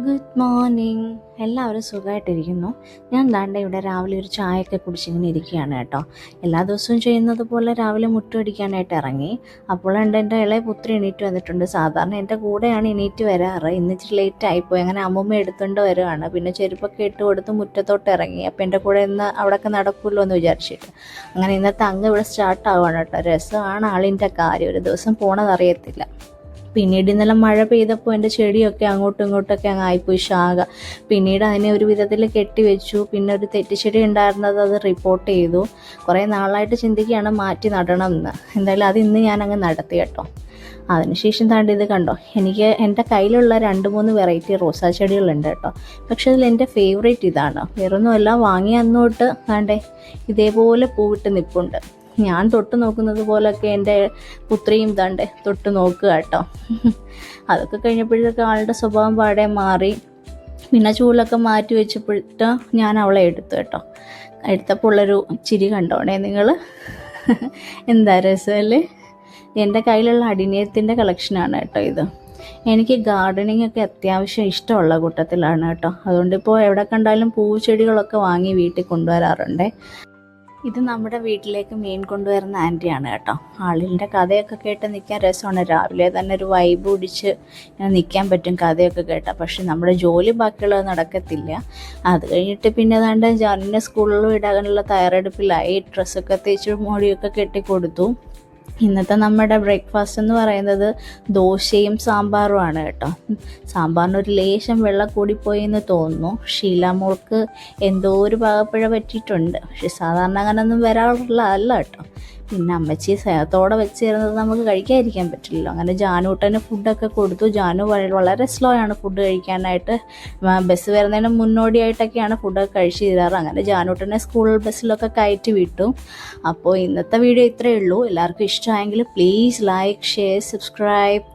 Good morning. എല്ലാവരും സുഖമായിട്ടിരിക്കുന്നു. ഞാൻ ദാണ്ടെ ഇവിടെ രാവിലെ ഒരു ചായയൊക്കെ കുടിച്ചിങ്ങനെ ഇരിക്കുകയാണ് കേട്ടോ. എല്ലാ ദിവസവും ചെയ്യുന്നത് പോലെ രാവിലെ മുറ്റമടിക്കാനായിട്ട് ഇറങ്ങി. അപ്പോഴുണ്ട് എൻ്റെ ഇളയ പുത്രി എണീറ്റ് വന്നിട്ടുണ്ട്. സാധാരണ എൻ്റെ കൂടെയാണ് എണീറ്റ് വരാറ്. ഇന്നിച്ചിരി ലേറ്റ് ആയിപ്പോയി. അങ്ങനെ അമ്മൂമ്മ എടുത്തുകൊണ്ട് വരുവാണ്. പിന്നെ ചെരുപ്പൊക്കെ ഇട്ട് കൊടുത്ത് മുറ്റത്തോട്ട് ഇറങ്ങി. അപ്പോൾ എൻ്റെ കൂടെ ഇന്ന് അവിടെയൊക്കെ നടക്കുമല്ലോ എന്ന് വിചാരിച്ചിട്ട് അങ്ങനെ ഇന്നത്തെ അങ്ങ് ഇവിടെ സ്റ്റാർട്ടാവുകയാണ് കേട്ടോ. രസമാണ് ആളിൻ്റെ കാര്യം. ഒരു ദിവസം പോണതറിയത്തില്ല. പിന്നീട് ഇന്നലെ മഴ പെയ്തപ്പോൾ എൻ്റെ ചെടിയൊക്കെ അങ്ങോട്ടും ഇങ്ങോട്ടൊക്കെ അങ്ങ് ആയിപ്പോയി ശാഖ. പിന്നീട് അതിനെ ഒരു വിധത്തിൽ കെട്ടിവെച്ചു. പിന്നെ ഒരു തെറ്റിച്ചെടി ഉണ്ടായിരുന്നത് അത് റിപ്പോർട്ട് ചെയ്തു. കുറേ നാളായിട്ട് ചിന്തിക്കുകയാണ് മാറ്റി നടണം എന്ന്. എന്തായാലും അത് ഇന്ന് ഞാൻ അങ്ങ് നടത്തി കേട്ടോ. അതിനുശേഷം താണ്ടി ഇത് കണ്ടോ, എനിക്ക് എൻ്റെ കയ്യിലുള്ള 2-3 വെറൈറ്റി റോസാ ചെടികളുണ്ട് കേട്ടോ. പക്ഷെ അതിൽ എൻ്റെ ഫേവറേറ്റ് ഇതാണ്. വേറൊന്നുമല്ല, വാങ്ങിയ അന്നോട്ട് താണ്ടേ ഇതേപോലെ പൂവിട്ട് നിൽപ്പുണ്ട്. ഞാൻ തൊട്ട് നോക്കുന്നത് പോലൊക്കെ എൻ്റെ പുത്രിയും താണ്ടെ തൊട്ട് നോക്കുക കേട്ടോ. അതൊക്കെ കഴിഞ്ഞപ്പോഴത്തേക്ക് ആളുടെ സ്വഭാവം പാടെ മാറി. പിന്നെ ചൂലൊക്കെ മാറ്റി വെച്ചപ്പോഴത്തെ ഞാൻ അവളെ എടുത്തു കേട്ടോ. എടുത്തപ്പോൾ ഉള്ളൊരു ചിരി കണ്ടോണേ നിങ്ങൾ. എന്താ രസമല്ലേ. എൻ്റെ കയ്യിലുള്ള അടിനയത്തിൻ്റെ കളക്ഷനാണ് കേട്ടോ ഇത്. എനിക്ക് ഗാർഡനിങ് ഒക്കെ അത്യാവശ്യം ഇഷ്ടമുള്ള കൂട്ടത്തിലാണ് കേട്ടോ. അതുകൊണ്ടിപ്പോൾ എവിടെ കണ്ടാലും പൂച്ചെടികളൊക്കെ വാങ്ങി വീട്ടിൽ കൊണ്ടുവരാറുണ്ട്. ഇത് നമ്മുടെ വീട്ടിലേക്ക് മീൻ കൊണ്ടുവരുന്ന ആൻറ്റിയാണ് കേട്ടോ. ആളിൻ്റെ കഥയൊക്കെ കേട്ട് നിൽക്കാൻ രസമാണ്. രാവിലെ തന്നെ ഒരു വൈബ് പിടിച്ച് നിൽക്കാൻ പറ്റും കഥയൊക്കെ കേട്ടാൽ. പക്ഷെ നമ്മുടെ ജോലി ബാക്കിയുള്ളത് നടക്കത്തില്ല. അത് കഴിഞ്ഞിട്ട് പിന്നെ ഏതാണ്ട് ജാനിനെ സ്കൂളിൽ വിടാനുള്ള തയ്യാറെടുപ്പിലായി. ഡ്രസ്സൊക്കെ തേച്ച് മുടിയൊക്കെ കെട്ടിക്കൊടുത്തു. ഇന്നത്തെ നമ്മുടെ ബ്രേക്ക്ഫാസ്റ്റ് എന്ന് പറയുന്നത് ദോശയും സാമ്പാറുമാണ് കേട്ടോ. സാമ്പാറിനൊരു ലേശം വെള്ളം കൂടിപ്പോയി എന്ന് തോന്നുന്നു. ഷീലാമോൾക്ക് എന്തോ ഒരു പാകപ്പിഴ പറ്റിയിട്ടുണ്ട്. പക്ഷെ സാധാരണ അങ്ങനെയൊന്നും വരാറുള്ളതല്ല കേട്ടോ. പിന്നെ അമ്മച്ചി സ്നേഹത്തോടെ വെച്ച് തരുന്നത് നമുക്ക് കഴിക്കാതിരിക്കാൻ പറ്റില്ലല്ലോ. അങ്ങനെ ജാനൂട്ടന് ഫുഡൊക്കെ കൊടുത്തു. ജാനു വളരെ സ്ലോ ആണ് ഫുഡ് കഴിക്കാനായിട്ട്. ബസ് വരുന്നതിന് മുന്നോടിയായിട്ടൊക്കെയാണ് ഫുഡൊക്കെ കഴിച്ച് തരാറ്. അങ്ങനെ ജാനൂട്ടനെ സ്കൂൾ ബസ്സിലൊക്കെ കയറ്റി വിട്ടു. അപ്പോൾ ഇന്നത്തെ വീഡിയോ ഇത്രയേ ഉള്ളൂ. എല്ലാവർക്കും ഇഷ്ടമായെങ്കിൽ പ്ലീസ് ലൈക്ക്, ഷെയർ, സബ്സ്ക്രൈബ്.